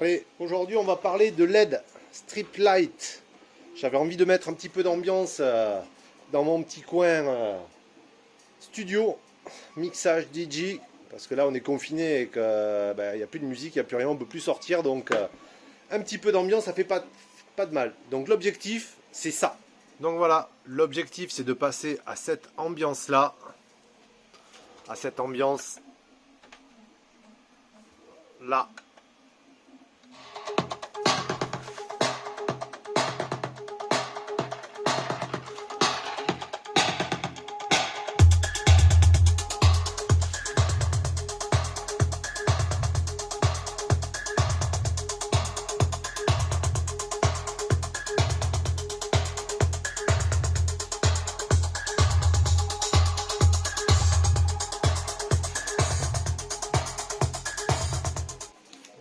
Allez, aujourd'hui on va parler de LED Strip Light. J'avais envie de mettre un petit peu d'ambiance dans mon petit coin studio, mixage DJ, parce que là on est confiné et qu'il n'y a plus de musique, il n'y a plus rien, on ne peut plus sortir, donc un petit peu d'ambiance ça fait pas de mal. Donc l'objectif c'est ça. Donc voilà, l'objectif c'est de passer à cette ambiance là, à cette ambiance là.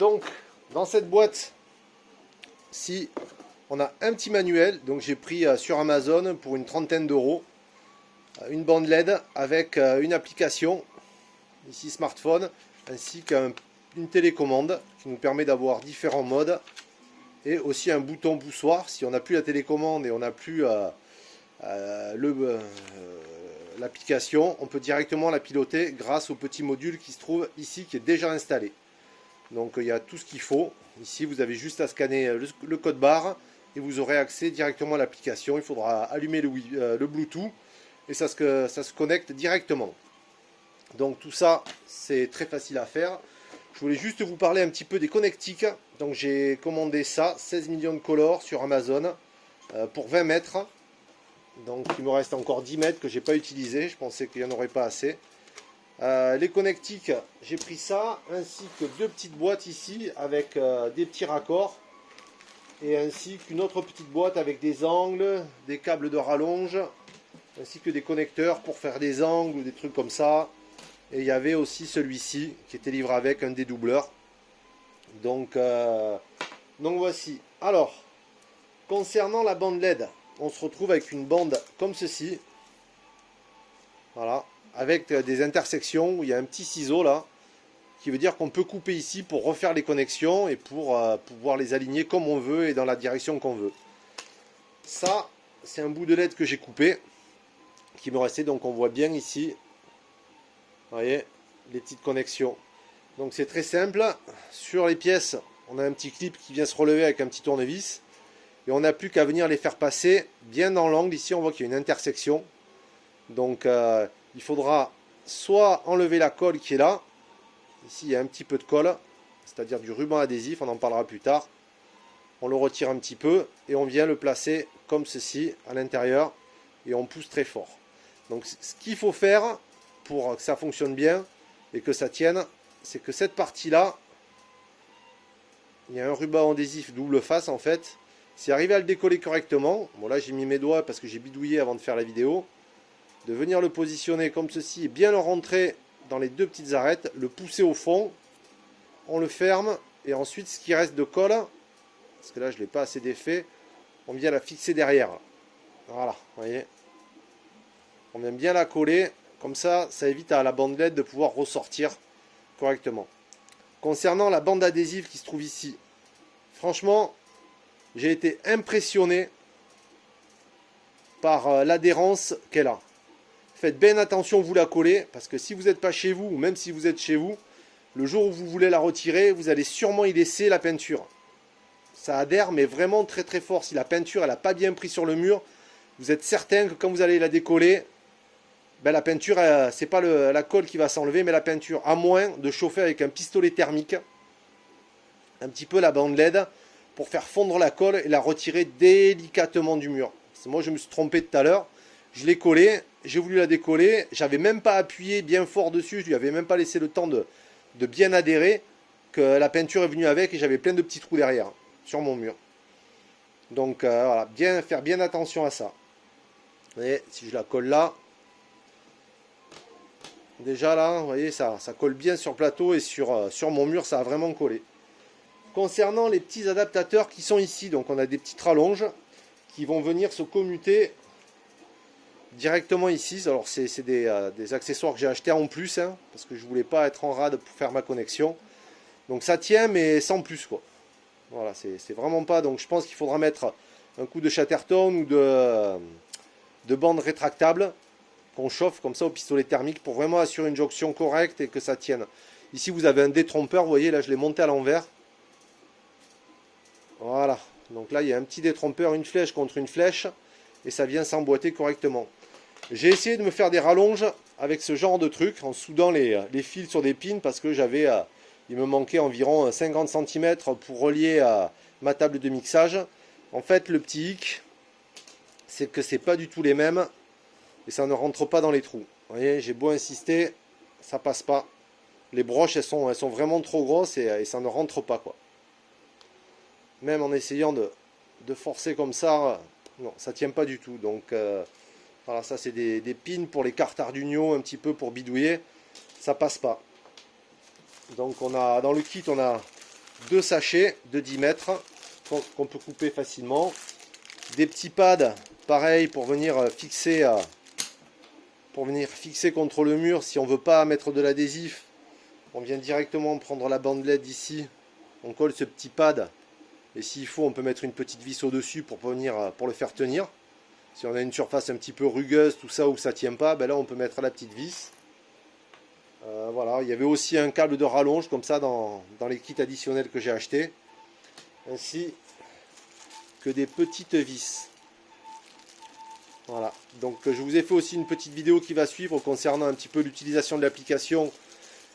Donc, dans cette boîte, si on a un petit manuel, donc j'ai pris sur Amazon pour une trentaine d'euros, une bande LED avec une application, ici smartphone, ainsi qu'une télécommande qui nous permet d'avoir différents modes, et aussi un bouton poussoir. Si on n'a plus la télécommande et on n'a plus l'application, on peut directement la piloter grâce au petit module qui se trouve ici, qui est déjà installé. Donc il y a tout ce qu'il faut. Ici vous avez juste à scanner le code barre et vous aurez accès directement à l'application. Il faudra allumer le Bluetooth et ça se connecte directement. Donc tout ça c'est très facile à faire. Je voulais juste vous parler un petit peu des connectiques. Donc j'ai commandé ça, 16 millions de colors sur Amazon pour 20 mètres. Donc il me reste encore 10 mètres que j'ai pas utilisé. Je pensais qu'il n'y en aurait pas assez. Les connectiques, j'ai pris ça, ainsi que deux petites boîtes ici avec des petits raccords, et ainsi qu'une autre petite boîte avec des angles, des câbles de rallonge, ainsi que des connecteurs pour faire des angles ou des trucs comme ça. Et il y avait aussi celui-ci qui était livré avec un dédoubleur. Donc voici. Alors, concernant la bande LED, on se retrouve avec une bande comme ceci. Voilà. Avec des intersections où il y a un petit ciseau là, qui veut dire qu'on peut couper ici pour refaire les connexions et pour pouvoir les aligner comme on veut et dans la direction qu'on veut. Ça, c'est un bout de LED que j'ai coupé, qui me restait, donc on voit bien ici, vous voyez, les petites connexions. Donc c'est très simple, sur les pièces, on a un petit clip qui vient se relever avec un petit tournevis, et on n'a plus qu'à venir les faire passer bien dans l'angle. Ici on voit qu'il y a une intersection, donc il faudra soit enlever la colle qui est là. Ici il y a un petit peu de colle, c'est-à-dire du ruban adhésif, on en parlera plus tard. On le retire un petit peu et on vient le placer comme ceci à l'intérieur et on pousse très fort. Donc ce qu'il faut faire pour que ça fonctionne bien et que ça tienne, c'est que cette partie là, il y a un ruban adhésif double face en fait. Si arrivé à le décoller correctement, bon là j'ai mis mes doigts parce que j'ai bidouillé avant de faire la vidéo, de venir le positionner comme ceci et bien le rentrer dans les deux petites arêtes, le pousser au fond, on le ferme et ensuite ce qui reste de colle, parce que là je ne l'ai pas assez défait, on vient la fixer derrière. Voilà, vous voyez, on vient bien la coller, comme ça évite à la bande LED de pouvoir ressortir correctement. Concernant la bande adhésive qui se trouve ici, franchement j'ai été impressionné par l'adhérence qu'elle a. Faites bien attention vous la coller, parce que si vous n'êtes pas chez vous, ou même si vous êtes chez vous, le jour où vous voulez la retirer, vous allez sûrement y laisser la peinture. Ça adhère, mais vraiment très très fort. Si la peinture elle n'a pas bien pris sur le mur, vous êtes certain que quand vous allez la décoller, ben la peinture, c'est pas la colle qui va s'enlever, mais la peinture, à moins de chauffer avec un pistolet thermique un petit peu la bande LED pour faire fondre la colle et la retirer délicatement du mur. Moi je me suis trompé tout à l'heure, je l'ai collé, j'ai voulu la décoller, j'avais même pas appuyé bien fort dessus, je lui avais même pas laissé le temps de bien adhérer, que la peinture est venue avec et j'avais plein de petits trous derrière, sur mon mur. Donc voilà, faire bien attention à ça. Vous voyez, si je la colle là, déjà là, vous voyez, ça colle bien sur le plateau et sur mon mur, ça a vraiment collé. Concernant les petits adaptateurs qui sont ici, donc on a des petites rallonges qui vont venir se commuter directement ici. Alors c'est des accessoires que j'ai achetés en plus, hein, parce que je voulais pas être en rade pour faire ma connexion. Donc ça tient mais sans plus quoi. Voilà, c'est vraiment pas. Donc je pense qu'il faudra mettre un coup de Chatterton ou de bande rétractable qu'on chauffe comme ça au pistolet thermique pour vraiment assurer une jonction correcte et que ça tienne. Ici vous avez un détrompeur, vous voyez là je l'ai monté à l'envers. Voilà, donc là il y a un petit détrompeur, une flèche contre une flèche et ça vient s'emboîter correctement. J'ai essayé de me faire des rallonges avec ce genre de truc en soudant les fils sur des pins parce que il me manquait environ 50 cm pour relier à ma table de mixage. En fait le petit hic c'est que c'est pas du tout les mêmes et ça ne rentre pas dans les trous. Vous voyez, j'ai beau insister, ça passe pas. Les broches elles sont vraiment trop grosses et ça ne rentre pas quoi. Même en essayant de forcer comme ça, non, ça tient pas du tout. Donc voilà, ça c'est des pins pour les cartes Arduino, un petit peu pour bidouiller. Ça passe pas. Donc on a dans le kit, on a 2 sachets de 10 mètres qu'on peut couper facilement. Des petits pads, pareil, pour venir fixer contre le mur. Si on veut pas mettre de l'adhésif, on vient directement prendre la bandelette d'ici. On colle ce petit pad. Et s'il faut, on peut mettre une petite vis au-dessus pour le faire tenir. Si on a une surface un petit peu rugueuse, tout ça, où ça ne tient pas, ben là on peut mettre la petite vis. Voilà, il y avait aussi un câble de rallonge comme ça dans les kits additionnels que j'ai achetés. Ainsi que des petites vis. Voilà, donc je vous ai fait aussi une petite vidéo qui va suivre concernant un petit peu l'utilisation de l'application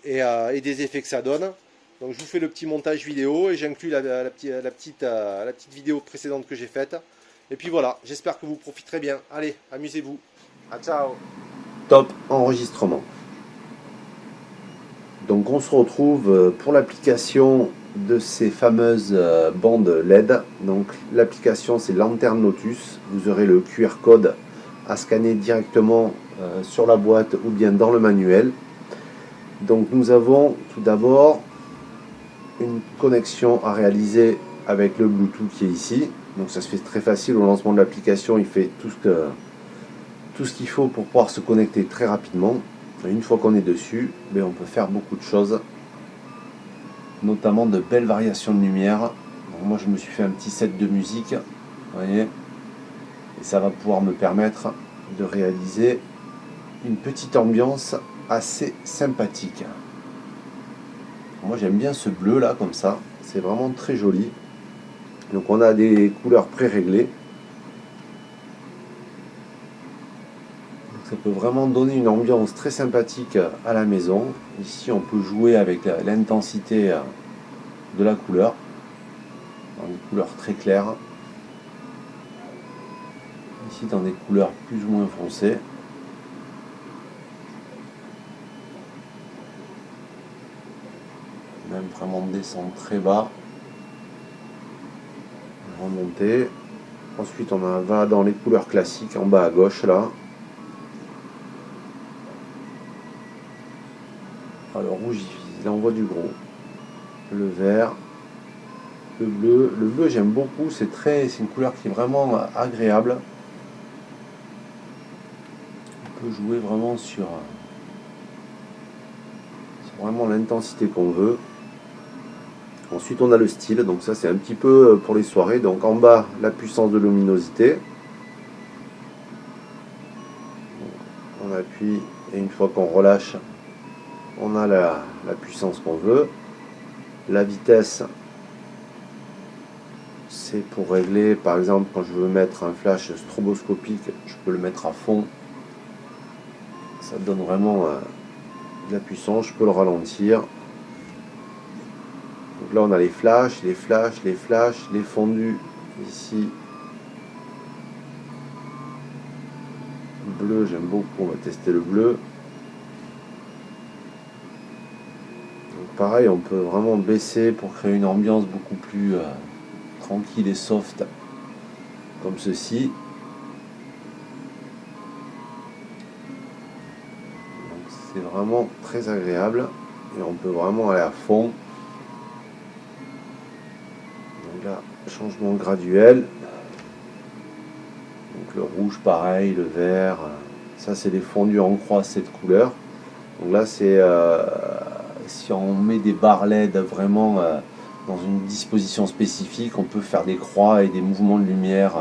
et des effets que ça donne. Donc je vous fais le petit montage vidéo et j'inclus la petite vidéo précédente que j'ai faite. Et puis voilà, j'espère que vous profiterez bien. Allez, amusez-vous. Ah, ciao. Top enregistrement. Donc on se retrouve pour l'application de ces fameuses bandes LED. Donc l'application c'est Lanterne Lotus. Vous aurez le QR code à scanner directement sur la boîte ou bien dans le manuel. Donc nous avons tout d'abord une connexion à réaliser avec le Bluetooth qui est ici. Donc ça se fait très facile au lancement de l'application, il fait tout ce qu'il faut pour pouvoir se connecter très rapidement. Et une fois qu'on est dessus, on peut faire beaucoup de choses, notamment de belles variations de lumière. Donc moi je me suis fait un petit set de musique, vous voyez, et ça va pouvoir me permettre de réaliser une petite ambiance assez sympathique. Moi j'aime bien ce bleu là comme ça, c'est vraiment très joli. Donc on a des couleurs pré-réglées. Ça peut vraiment donner une ambiance très sympathique à la maison. Ici on peut jouer avec l'intensité de la couleur, dans des couleurs très claires. Ici dans des couleurs plus ou moins foncées. Même vraiment descendre très bas. Remonter. Ensuite on va dans les couleurs classiques en bas à gauche là. Le rouge il envoie du gros. Le vert. Le bleu. Le bleu j'aime beaucoup, c'est une couleur qui est vraiment agréable. On peut jouer vraiment sur vraiment l'intensité qu'on veut. Ensuite on a le style, donc ça c'est un petit peu pour les soirées. Donc en bas la puissance de luminosité. On appuie et une fois qu'on relâche, on a la puissance qu'on veut. La vitesse, c'est pour régler, par exemple quand je veux mettre un flash stroboscopique, je peux le mettre à fond. Ça donne vraiment de la puissance, je peux le ralentir. Donc là on a les flashs, les fondus ici. Bleu, j'aime beaucoup, on va tester le bleu. Donc pareil, on peut vraiment baisser pour créer une ambiance beaucoup plus tranquille et soft, comme ceci. Donc c'est vraiment très agréable et on peut vraiment aller à fond. Donc là, changement graduel. Donc le rouge pareil, le vert, ça c'est des fondus en croix cette couleur. Donc là c'est si on met des barres LED vraiment dans une disposition spécifique, on peut faire des croix et des mouvements de lumière.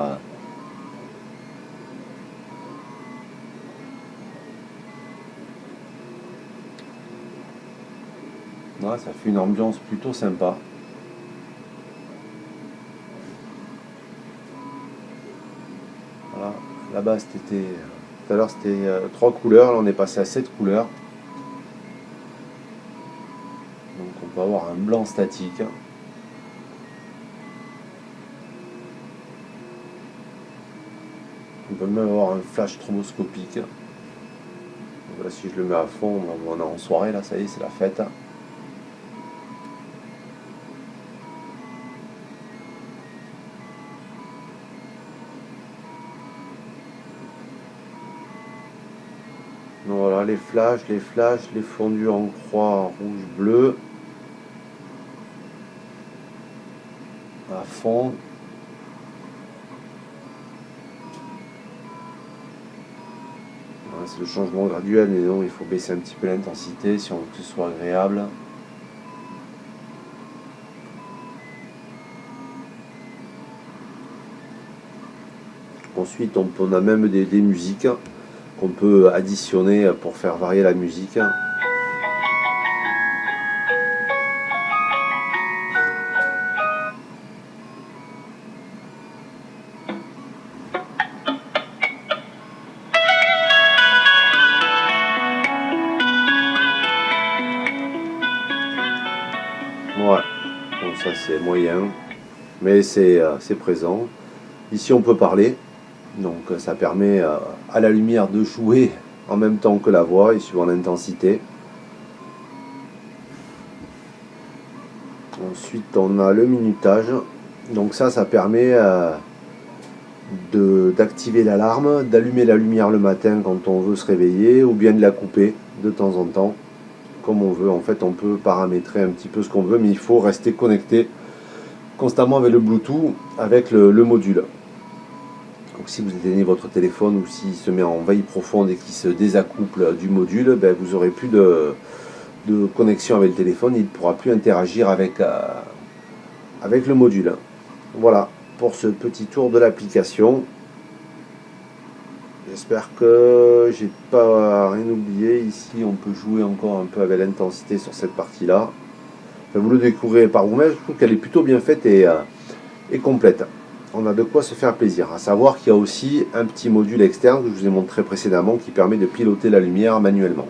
Ouais, ça fait une ambiance plutôt sympa. Voilà. Là-bas c'était tout à l'heure c'était 3 couleurs, là on est passé à 7 couleurs. Donc on peut avoir un blanc statique. On peut même avoir un flash stroboscopique. Donc là, si je le mets à fond, on est en soirée, là, ça y est, c'est la fête. Donc voilà, les flashs, les fondus en croix rouge, bleu. À fond. Voilà, c'est le changement graduel, mais non, il faut baisser un petit peu l'intensité si on veut que ce soit agréable. Ensuite, on a même des musiques qu'on peut additionner pour faire varier la musique. Ouais, donc ça c'est moyen, mais c'est présent. Ici on peut parler, donc ça permet à la lumière de jouer en même temps que la voix et suivant l'intensité. Ensuite on a le minutage, donc ça permet d'activer l'alarme, d'allumer la lumière le matin quand on veut se réveiller ou bien de la couper de temps en temps. Comme on veut, en fait on peut paramétrer un petit peu ce qu'on veut, mais il faut rester connecté constamment avec le Bluetooth, avec le module. Donc si vous éteignez votre téléphone ou s'il se met en veille profonde et qu'il se désaccouple du module, ben, vous n'aurez plus de connexion avec le téléphone, il ne pourra plus interagir avec le module. Voilà pour ce petit tour de l'application. J'espère que j'ai pas rien oublié. Ici, on peut jouer encore un peu avec l'intensité sur cette partie-là. Enfin, vous le découvrez par vous-même. Je trouve qu'elle est plutôt bien faite et complète. On a de quoi se faire plaisir. À savoir qu'il y a aussi un petit module externe que je vous ai montré précédemment qui permet de piloter la lumière manuellement.